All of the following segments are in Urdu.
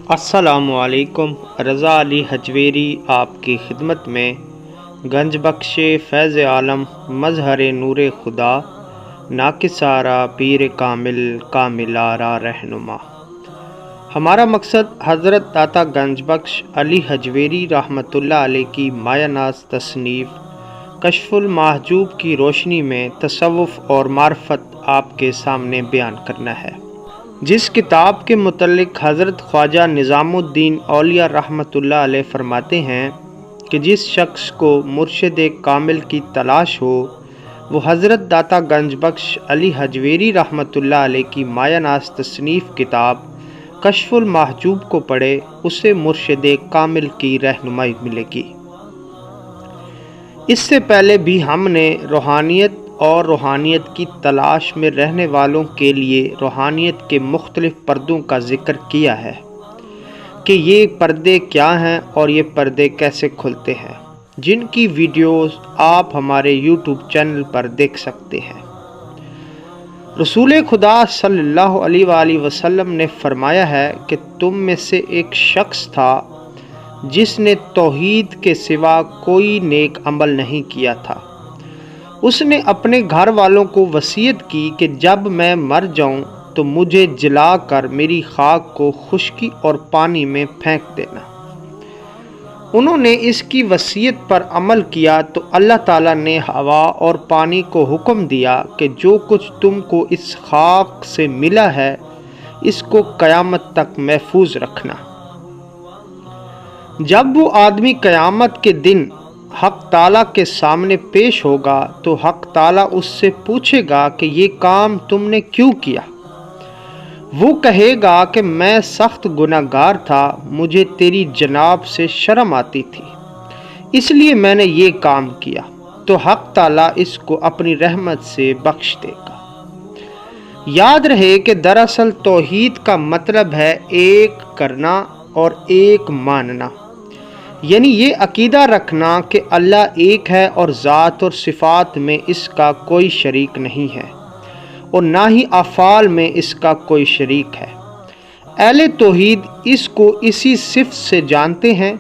السلام علیکم۔ رضا علی حجویری آپ کی خدمت میں، گنج بخش فیض عالم، مظہر نور خدا، ناکسارا پیر کامل، کامل آرا رہنما۔ ہمارا مقصد حضرت داتا گنج بخش علی حجویری رحمۃ اللہ علیہ کی مایہ ناز تصنیف کشف المحجوب کی روشنی میں تصوف اور معرفت آپ کے سامنے بیان کرنا ہے، جس کتاب کے متعلق حضرت خواجہ نظام الدین اولیاء رحمۃ اللہ علیہ فرماتے ہیں کہ جس شخص کو مرشد کامل کی تلاش ہو وہ حضرت داتا گنج بخش علی حجویری رحمۃ اللہ علیہ کی مایہ ناز تصنیف کتاب کشف المحجوب کو پڑھے، اسے مرشد کامل کی رہنمائی ملے گی۔ اس سے پہلے بھی ہم نے روحانیت اور روحانیت کی تلاش میں رہنے والوں کے لیے روحانیت کے مختلف پردوں کا ذکر کیا ہے کہ یہ پردے کیا ہیں اور یہ پردے کیسے کھلتے ہیں، جن کی ویڈیوز آپ ہمارے یوٹیوب چینل پر دیکھ سکتے ہیں۔ رسول خدا صلی اللہ علیہ وآلہ وسلم نے فرمایا ہے کہ تم میں سے ایک شخص تھا جس نے توحید کے سوا کوئی نیک عمل نہیں کیا تھا۔ اس نے اپنے گھر والوں کو وصیت کی کہ جب میں مر جاؤں تو مجھے جلا کر میری خاک کو خشکی اور پانی میں پھینک دینا۔ انہوں نے اس کی وصیت پر عمل کیا تو اللہ تعالیٰ نے ہوا اور پانی کو حکم دیا کہ جو کچھ تم کو اس خاک سے ملا ہے اس کو قیامت تک محفوظ رکھنا۔ جب وہ آدمی قیامت کے دن حق تعالیٰ کے سامنے پیش ہوگا تو حق تعالیٰ اس سے پوچھے گا کہ یہ کام تم نے کیوں کیا؟ وہ کہے گا کہ میں سخت گناہگار تھا، مجھے تیری جناب سے شرم آتی تھی، اس لیے میں نے یہ کام کیا۔ تو حق تعالیٰ اس کو اپنی رحمت سے بخش دے گا۔ یاد رہے کہ دراصل توحید کا مطلب ہے ایک کرنا اور ایک ماننا، یعنی یہ عقیدہ رکھنا کہ اللہ ایک ہے اور ذات اور صفات میں اس کا کوئی شریک نہیں ہے اور نہ ہی افعال میں اس کا کوئی شریک ہے۔ اہل توحید اس کو اسی صفت سے جانتے ہیں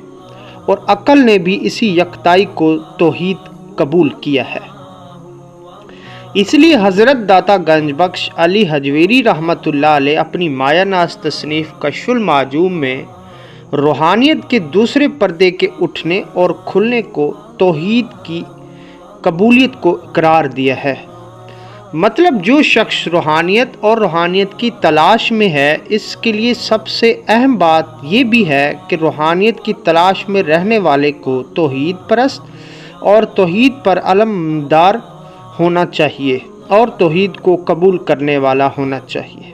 اور عقل نے بھی اسی یکتائی کو توحید قبول کیا ہے۔ اس لیے حضرت داتا گنج بخش علی حجویری رحمۃ اللہ علیہ اپنی مایہ ناز تصنیف کشف المحجوب میں روحانیت کے دوسرے پردے کے اٹھنے اور کھلنے کو توحید کی قبولیت کو قرار دیا ہے۔ مطلب جو شخص روحانیت اور روحانیت کی تلاش میں ہے، اس کے لیے سب سے اہم بات یہ بھی ہے کہ روحانیت کی تلاش میں رہنے والے کو توحید پرست اور توحید پر علمدار ہونا چاہیے اور توحید کو قبول کرنے والا ہونا چاہیے۔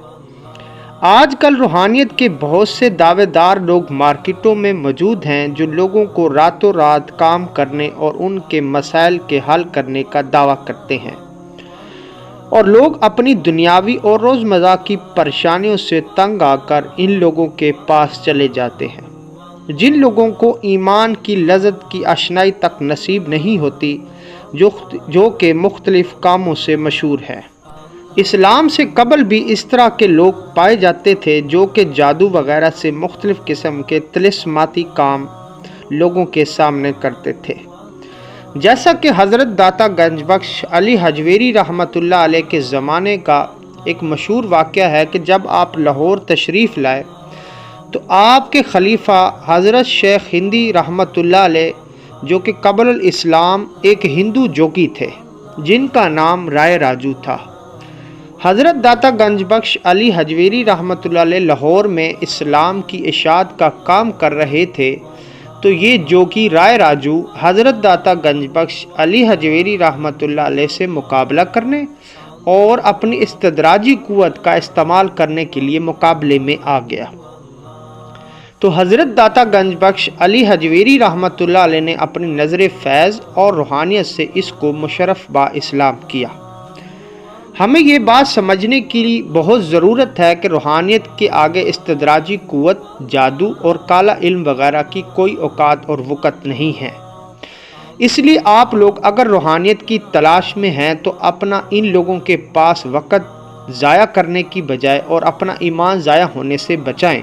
آج کل روحانیت کے بہت سے دعوے دار لوگ مارکیٹوں میں موجود ہیں جو لوگوں کو راتوں رات کام کرنے اور ان کے مسائل کے حل کرنے کا دعویٰ کرتے ہیں، اور لوگ اپنی دنیاوی اور روزمرہ کی پریشانیوں سے تنگ آ کر ان لوگوں کے پاس چلے جاتے ہیں جن لوگوں کو ایمان کی لذت کی اشنائی تک نصیب نہیں ہوتی، جو کہ مختلف کاموں سے مشہور ہے۔ اسلام سے قبل بھی اس طرح کے لوگ پائے جاتے تھے جو کہ جادو وغیرہ سے مختلف قسم کے طلسماتی کام لوگوں کے سامنے کرتے تھے۔ جیسا کہ حضرت داتا گنج بخش علی حجویری رحمۃ اللہ علیہ کے زمانے کا ایک مشہور واقعہ ہے کہ جب آپ لاہور تشریف لائے تو آپ کے خلیفہ حضرت شیخ ہندی رحمۃ اللہ علیہ، جو کہ قبل الاسلام ایک ہندو جوگی تھے جن کا نام رائے راجو تھا، حضرت داتا گنج بخش علی حجویری رحمۃ اللہ علیہ لاہور میں اسلام کی اشاعت کا کام کر رہے تھے تو یہ جوگی رائے راجو حضرت داتا گنج بخش علی حجویری رحمۃ اللہ علیہ سے مقابلہ کرنے اور اپنی استدراجی قوت کا استعمال کرنے کے لیے مقابلے میں آ گیا۔ تو حضرت داتا گنج بخش علی حجویری رحمۃ اللہ علیہ نے اپنی نظر فیض اور روحانیت سے اس کو مشرف با اسلام کیا۔ ہمیں یہ بات سمجھنے کی بہت ضرورت ہے کہ روحانیت کے آگے استدراجی قوت، جادو اور کالا علم وغیرہ کی کوئی اوقات اور وقت نہیں ہے۔ اس لیے آپ لوگ اگر روحانیت کی تلاش میں ہیں تو اپنا ان لوگوں کے پاس وقت ضائع کرنے کی بجائے اور اپنا ایمان ضائع ہونے سے بچائیں